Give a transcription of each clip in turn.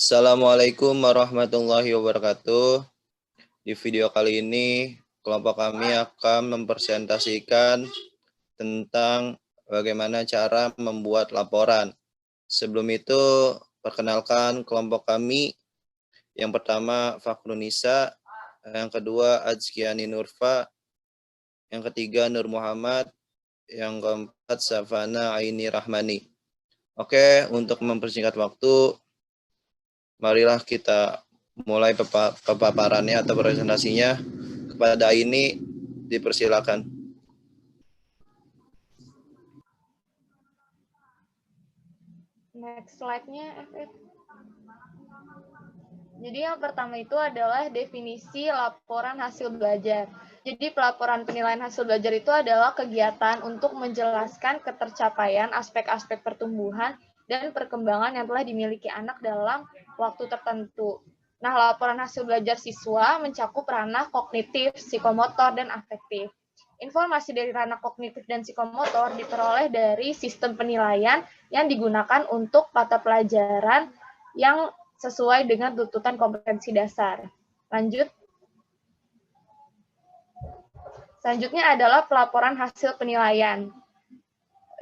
Assalamualaikum warahmatullahi wabarakatuh. Di video kali ini, kelompok kami akan mempresentasikan tentang bagaimana cara membuat laporan. Sebelum itu, perkenalkan kelompok kami. Yang pertama, Fakhrunisa. Yang kedua, Azkiani Nurfa. Yang ketiga, Nur Muhammad. Yang keempat, Safana Aini Rahmani. Oke, untuk mempersingkat waktu, marilah kita mulai pemaparannya atau presentasinya. Kepada Aini, dipersilakan. Next slide-nya, FF. Jadi yang pertama itu adalah definisi laporan hasil belajar. Jadi pelaporan penilaian hasil belajar itu adalah kegiatan untuk menjelaskan ketercapaian aspek-aspek pertumbuhan dan perkembangan yang telah dimiliki anak dalam waktu tertentu. Nah, laporan hasil belajar siswa mencakup ranah kognitif, psikomotor, dan afektif. Informasi dari ranah kognitif dan psikomotor diperoleh dari sistem penilaian yang digunakan untuk mata pelajaran yang sesuai dengan tuntutan kompetensi dasar. Lanjut. Selanjutnya adalah pelaporan hasil penilaian.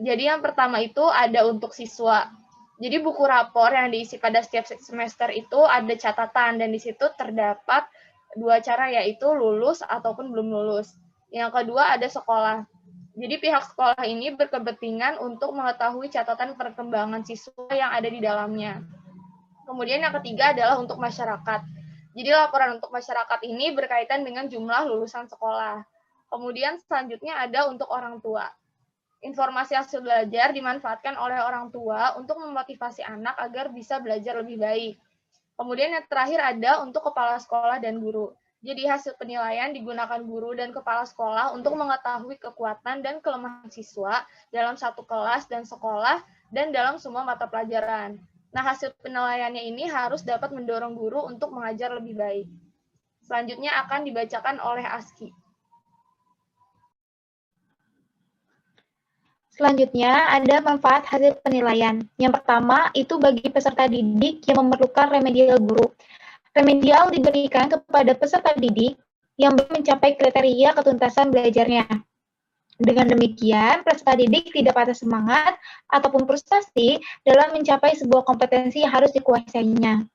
Jadi yang pertama itu ada untuk siswa. Jadi buku rapor yang diisi pada setiap semester itu ada catatan dan di situ terdapat dua cara, yaitu lulus ataupun belum lulus. Yang kedua ada sekolah. Jadi pihak sekolah ini berkepentingan untuk mengetahui catatan perkembangan siswa yang ada di dalamnya. Kemudian yang ketiga adalah untuk masyarakat. Jadi laporan untuk masyarakat ini berkaitan dengan jumlah lulusan sekolah. Kemudian selanjutnya ada untuk orang tua. Informasi hasil belajar dimanfaatkan oleh orang tua untuk memotivasi anak agar bisa belajar lebih baik. Kemudian yang terakhir ada untuk kepala sekolah dan guru. Jadi hasil penilaian digunakan guru dan kepala sekolah untuk mengetahui kekuatan dan kelemahan siswa dalam satu kelas dan sekolah dan dalam semua mata pelajaran. Nah, hasil penilaiannya ini harus dapat mendorong guru untuk mengajar lebih baik. Selanjutnya akan dibacakan oleh Aski. Selanjutnya, ada manfaat hasil penilaian. Yang pertama, itu bagi peserta didik yang memerlukan remedial guru. Remedial diberikan kepada peserta didik yang belum mencapai kriteria ketuntasan belajarnya. Dengan demikian, peserta didik tidak patah semangat ataupun frustasi dalam mencapai sebuah kompetensi yang harus dikuasainya.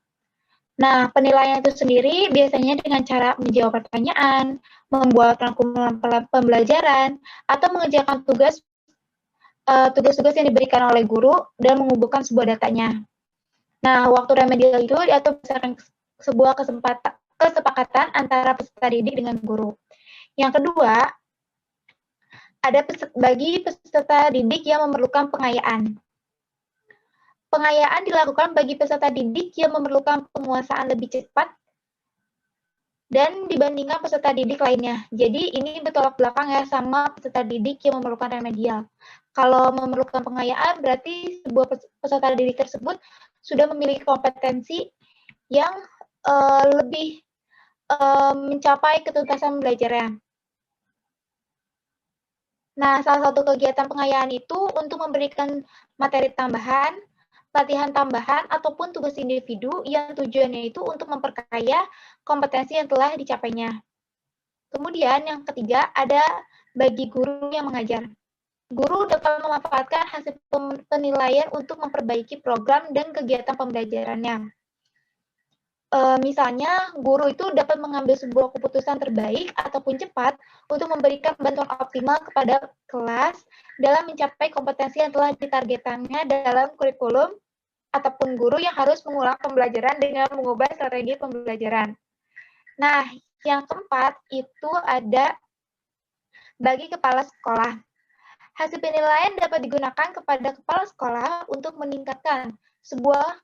Nah, penilaian itu sendiri biasanya dengan cara menjawab pertanyaan, membuat rangkuman pembelajaran, atau mengerjakan tugas-tugas yang diberikan oleh guru dan mengumpulkan sebuah datanya. Nah, waktu remedial itu diatur berdasarkan sebuah kesepakatan antara peserta didik dengan guru. Yang kedua, ada bagi peserta didik yang memerlukan pengayaan. Pengayaan dilakukan bagi peserta didik yang memerlukan penguasaan lebih cepat dan dibandingkan peserta didik lainnya. Jadi ini bertolak belakang ya sama peserta didik yang memerlukan remedial. Kalau memerlukan pengayaan berarti sebuah peserta didik tersebut sudah memiliki kompetensi yang lebih mencapai ketuntasan belajarnya. Nah, salah satu kegiatan pengayaan itu untuk memberikan materi tambahan, latihan tambahan, ataupun tugas individu yang tujuannya itu untuk memperkaya kompetensi yang telah dicapainya. Kemudian yang ketiga, ada bagi guru yang mengajar. Guru dapat memanfaatkan hasil penilaian untuk memperbaiki program dan kegiatan pembelajarannya. Misalnya, guru itu dapat mengambil sebuah keputusan terbaik ataupun cepat untuk memberikan bantuan optimal kepada kelas dalam mencapai kompetensi yang telah ditargetkannya dalam kurikulum ataupun guru yang harus mengulang pembelajaran dengan mengubah strategi pembelajaran. Nah, yang keempat itu ada bagi kepala sekolah. Hasil penilaian dapat digunakan kepada kepala sekolah untuk meningkatkan sebuah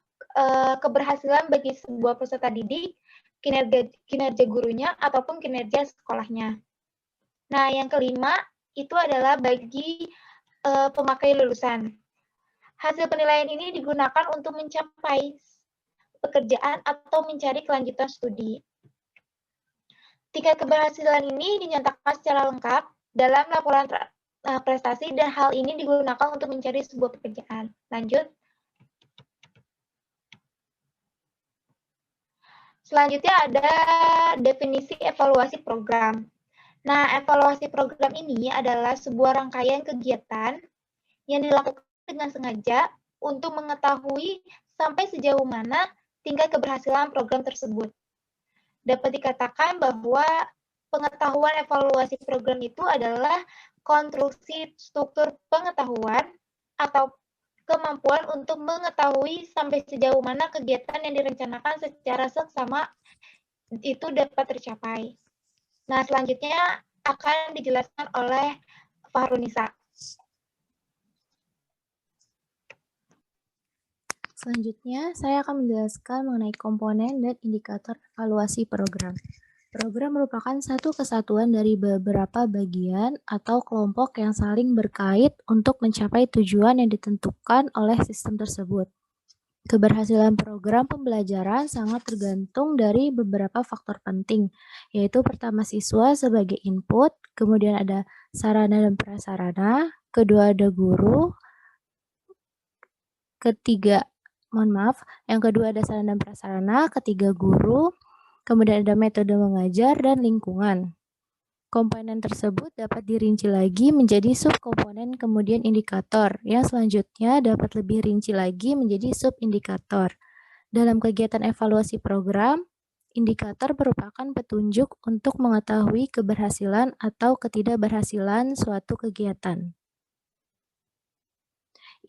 keberhasilan bagi sebuah peserta didik, kinerja gurunya, ataupun kinerja sekolahnya. Nah, yang kelima itu adalah bagi pemakai lulusan. Hasil penilaian ini digunakan untuk mencapai pekerjaan atau mencari kelanjutan studi. Tingkat keberhasilan ini dinyatakan secara lengkap dalam laporan prestasi dan hal ini digunakan untuk mencari sebuah pekerjaan. Lanjut. Selanjutnya ada definisi evaluasi program. Nah, evaluasi program ini adalah sebuah rangkaian kegiatan yang dilakukan dengan sengaja untuk mengetahui sampai sejauh mana tingkat keberhasilan program tersebut. Dapat dikatakan bahwa pengetahuan evaluasi program itu adalah konstruksi struktur pengetahuan atau kemampuan untuk mengetahui sampai sejauh mana kegiatan yang direncanakan secara seksama itu dapat tercapai. Nah, selanjutnya akan dijelaskan oleh Fahrunisa. Selanjutnya, saya akan menjelaskan mengenai komponen dan indikator evaluasi program. Program merupakan satu kesatuan dari beberapa bagian atau kelompok yang saling berkait untuk mencapai tujuan yang ditentukan oleh sistem tersebut. Keberhasilan program pembelajaran sangat tergantung dari beberapa faktor penting, yaitu pertama siswa sebagai input, kemudian ada sarana dan prasarana, kedua ada guru, yang kedua ada sarana dan prasarana, ketiga guru, kemudian ada metode mengajar dan lingkungan. Komponen tersebut dapat dirinci lagi menjadi subkomponen kemudian indikator, yang selanjutnya dapat lebih rinci lagi menjadi subindikator. Dalam kegiatan evaluasi program, indikator merupakan petunjuk untuk mengetahui keberhasilan atau ketidakberhasilan suatu kegiatan.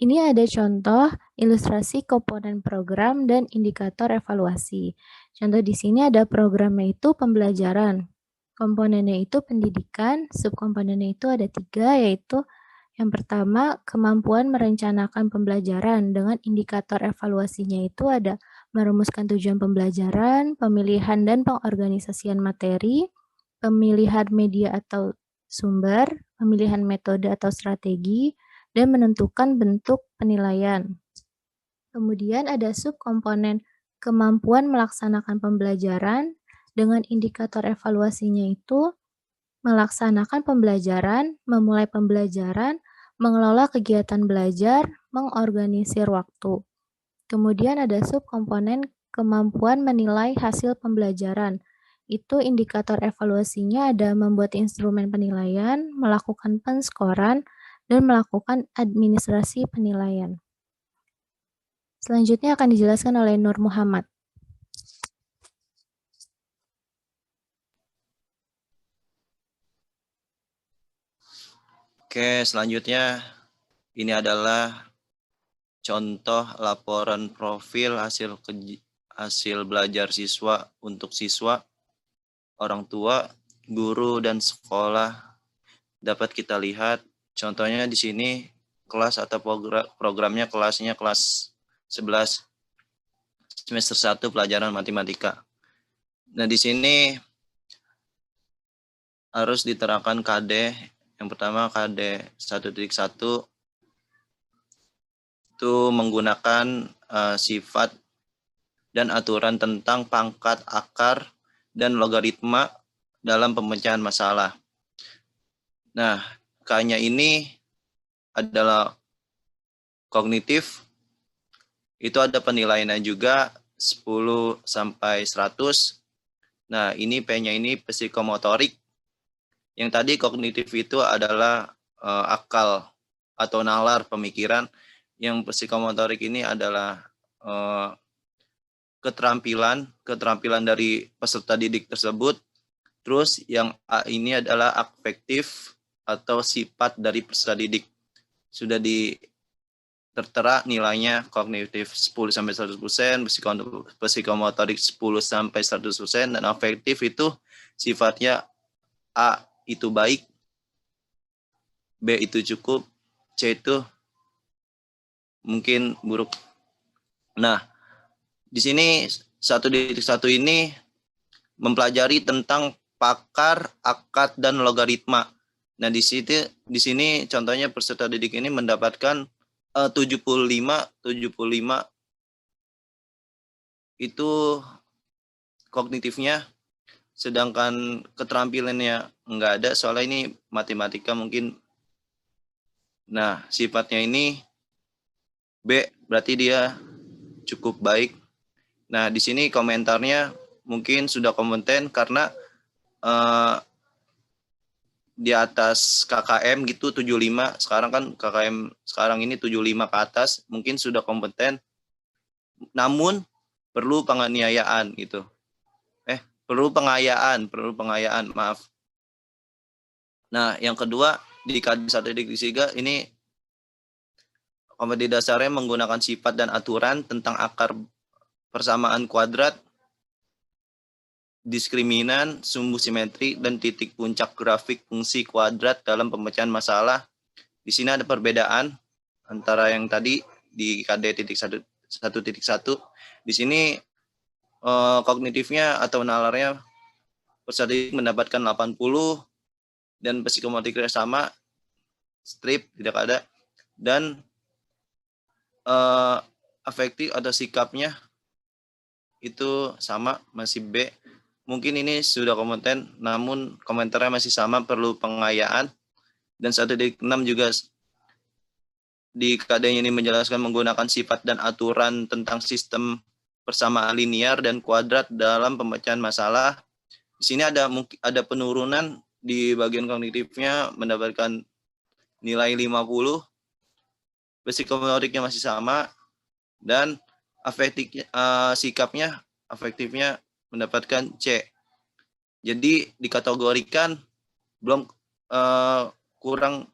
Ini ada contoh ilustrasi komponen program dan indikator evaluasi. Contoh di sini ada programnya itu pembelajaran. Komponennya itu pendidikan, subkomponennya itu ada 3, yaitu yang pertama, kemampuan merencanakan pembelajaran dengan indikator evaluasinya itu ada merumuskan tujuan pembelajaran, pemilihan dan pengorganisasian materi, pemilihan media atau sumber, pemilihan metode atau strategi, dan menentukan bentuk penilaian. Kemudian ada subkomponen kemampuan melaksanakan pembelajaran, dengan indikator evaluasinya itu melaksanakan pembelajaran, memulai pembelajaran, mengelola kegiatan belajar, mengorganisir waktu. Kemudian ada subkomponen kemampuan menilai hasil pembelajaran. Itu indikator evaluasinya ada membuat instrumen penilaian, melakukan penskoran, dan melakukan administrasi penilaian. Selanjutnya akan dijelaskan oleh Nur Muhammad. Oke, selanjutnya ini adalah contoh laporan profil hasil belajar siswa untuk siswa, orang tua, guru, dan sekolah. Dapat kita lihat contohnya di sini kelas atau programnya kelasnya kelas 11 semester 1 pelajaran matematika. Nah, di sini harus diterapkan KD. Yang pertama KD 1.1 itu menggunakan sifat dan aturan tentang pangkat, akar, dan logaritma dalam pemecahan masalah. Nah, K-nya ini adalah kognitif, itu ada penilaiannya juga 10 sampai 100. Nah, ini P-nya ini psikomotorik. Yang tadi kognitif itu adalah akal atau nalar pemikiran. Yang psikomotorik ini adalah keterampilan dari peserta didik tersebut. Terus yang A ini adalah afektif atau sifat dari peserta didik. Sudah tertera nilainya kognitif 10 sampai 100%, psikomotorik 10 sampai 100%, dan afektif itu sifatnya A itu baik, B itu cukup, C itu mungkin buruk. Nah, di sini 1.1 ini mempelajari tentang pakar, akad, dan logaritma. Nah, di sini contohnya peserta didik ini mendapatkan 75 itu kognitifnya, sedangkan keterampilannya enggak ada, soalnya ini matematika mungkin. Nah, sifatnya ini B, berarti dia cukup baik. Nah, di sini komentarnya mungkin sudah kompeten karena di atas KKM gitu 75. Sekarang kan KKM sekarang ini 75 ke atas, mungkin sudah kompeten. Namun perlu penganiayaan gitu. Perlu pengayaan, maaf. Nah, yang kedua di KD 1.3 ini kompetensi dasarnya menggunakan sifat dan aturan tentang akar persamaan kuadrat, diskriminan, sumbu simetri, dan titik puncak grafik fungsi kuadrat dalam pemecahan masalah. Di sini ada perbedaan antara yang tadi di KD 1.1. Di sini kognitifnya atau nalarnya peserta didik mendapatkan 80 dan psikomotoriknya sama, strip tidak ada, dan afektif atau sikapnya itu sama, masih B. Mungkin ini sudah kompeten, namun komentarnya masih sama, perlu pengayaan. Dan 1.6 juga di KD ini menjelaskan menggunakan sifat dan aturan tentang sistem persamaan linear dan kuadrat dalam pemecahan masalah. Di sini ada penurunan di bagian kognitifnya mendapatkan nilai 50, psikomotoriknya masih sama, dan afektifnya mendapatkan C. Jadi dikategorikan belum kurang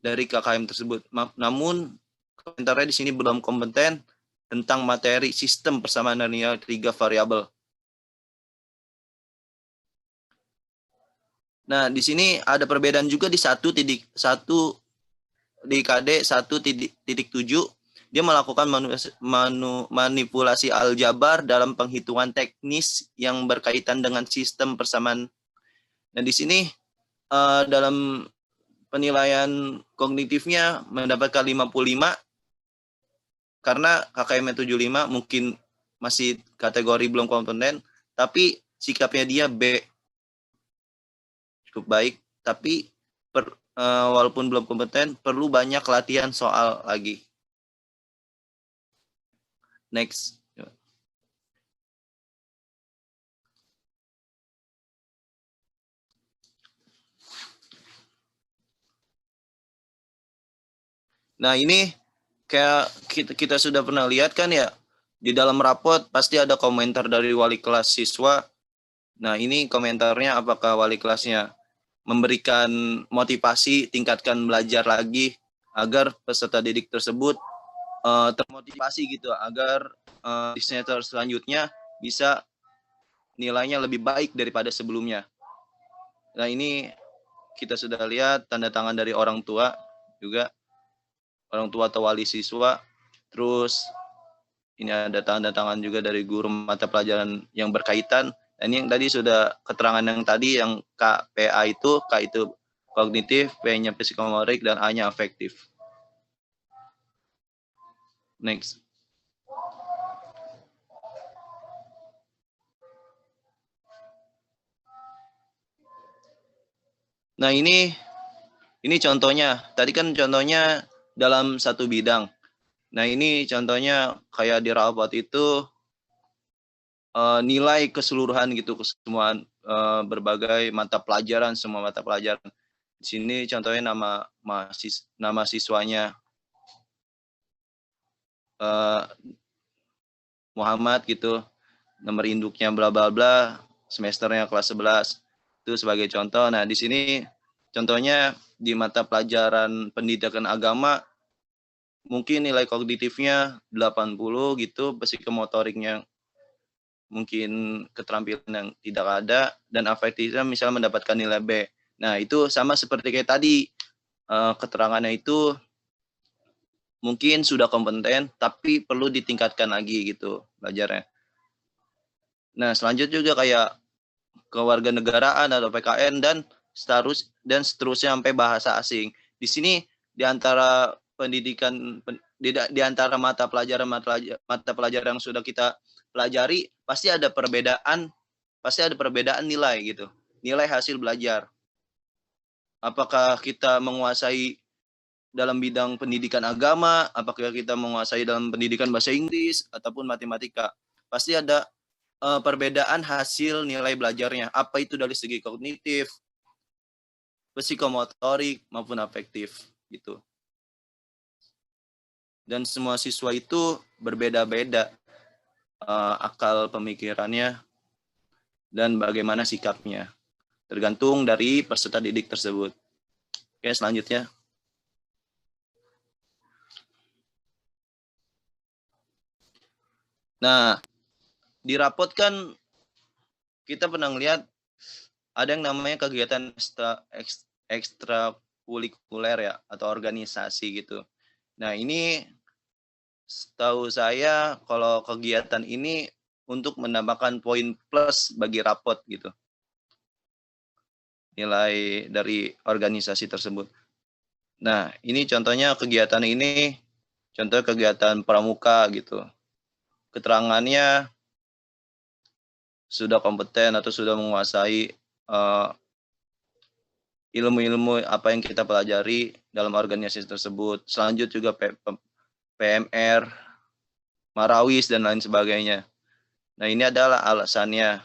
dari KKM tersebut. Namun komentarnya di sini belum kompeten tentang materi sistem persamaan linear 3 variabel. Nah, di sini ada perbedaan juga di 1.1 di KD 1.7. Dia melakukan manipulasi aljabar dalam penghitungan teknis yang berkaitan dengan sistem persamaan. Nah, di sini dalam penilaian kognitifnya mendapatkan 55 karena KKM 75 mungkin masih kategori belum kompeten, tapi sikapnya dia B. Cukup baik, tapi walaupun belum kompeten, perlu banyak latihan soal lagi. Next. Nah, ini kayak kita sudah pernah lihat kan ya, di dalam rapot pasti ada komentar dari wali kelas siswa. Nah, ini komentarnya apakah wali kelasnya memberikan motivasi, tingkatkan belajar lagi agar peserta didik tersebut termotivasi gitu, agar di semester selanjutnya bisa nilainya lebih baik daripada sebelumnya. Nah, ini kita sudah lihat tanda tangan dari orang tua juga, orang tua atau wali siswa. Terus ini ada tanda tangan juga dari guru mata pelajaran yang berkaitan. Dan yang tadi sudah keterangan yang tadi yang KPA itu, K itu kognitif, P-nya psikomotorik, dan A-nya afektif. Next. Nah, ini contohnya. Tadi kan contohnya dalam satu bidang. Nah, ini contohnya kayak di rapot itu nilai keseluruhan gitu, kesemuaan berbagai mata pelajaran, semua mata pelajaran. Di sini contohnya nama siswanya Muhammad gitu, nomor induknya bla bla bla, semesternya kelas 11. Itu sebagai contoh. Nah, di sini contohnya di mata pelajaran pendidikan agama mungkin nilai kognitifnya 80 gitu, psikomotoriknya mungkin keterampilan yang tidak ada, dan afektifnya misalnya mendapatkan nilai B. Nah, itu sama seperti kayak tadi, keterangannya itu mungkin sudah kompeten, tapi perlu ditingkatkan lagi gitu belajarnya. Nah, selanjutnya juga kayak kewarganegaraan atau PKN dan seterusnya sampai bahasa asing. Di sini di antara pendidikan, di antara mata pelajaran yang sudah kita pelajari, pasti ada perbedaan nilai gitu, nilai hasil belajar. Apakah kita menguasai dalam bidang pendidikan agama, apakah kita menguasai dalam pendidikan bahasa Inggris ataupun matematika, pasti ada perbedaan hasil nilai belajarnya. Apa itu dari segi kognitif, psikomotorik, maupun afektif gitu. Dan semua siswa itu berbeda-beda akal pemikirannya dan bagaimana sikapnya. Tergantung dari peserta didik tersebut. Oke, selanjutnya. Nah, di rapot kan kita pernah lihat ada yang namanya kegiatan ekstrakurikuler ya, atau organisasi gitu. Nah, ini setahu saya kalau kegiatan ini untuk menambahkan poin plus bagi rapot gitu. Nilai dari organisasi tersebut. Nah, ini contohnya kegiatan ini, contoh kegiatan pramuka gitu. Keterangannya sudah kompeten atau sudah menguasai ilmu-ilmu apa yang kita pelajari dalam organisasi tersebut. Selanjutnya juga PMR, Marawis, dan lain sebagainya. Nah, ini adalah alasannya.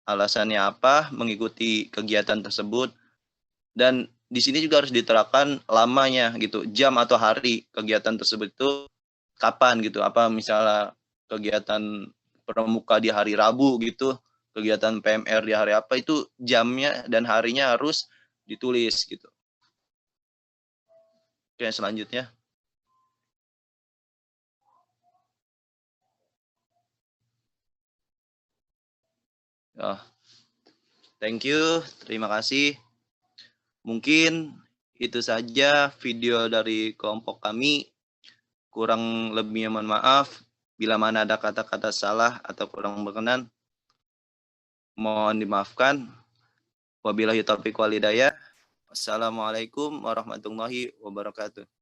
Alasannya apa? Mengikuti kegiatan tersebut. Dan di sini juga harus diterapkan lamanya gitu, jam atau hari kegiatan tersebut itu kapan gitu. Apa misalnya kegiatan pramuka di hari Rabu gitu, kegiatan PMR di hari apa, itu jamnya dan harinya harus ditulis gitu. Oke, selanjutnya. Thank you, terima kasih. Mungkin itu saja video dari kelompok kami. Kurang lebihnya mohon maaf. Bila mana ada kata-kata salah atau kurang berkenan, mohon dimaafkan. Wabillahi taufiq wal hidayah. Wassalamualaikum warahmatullahi wabarakatuh.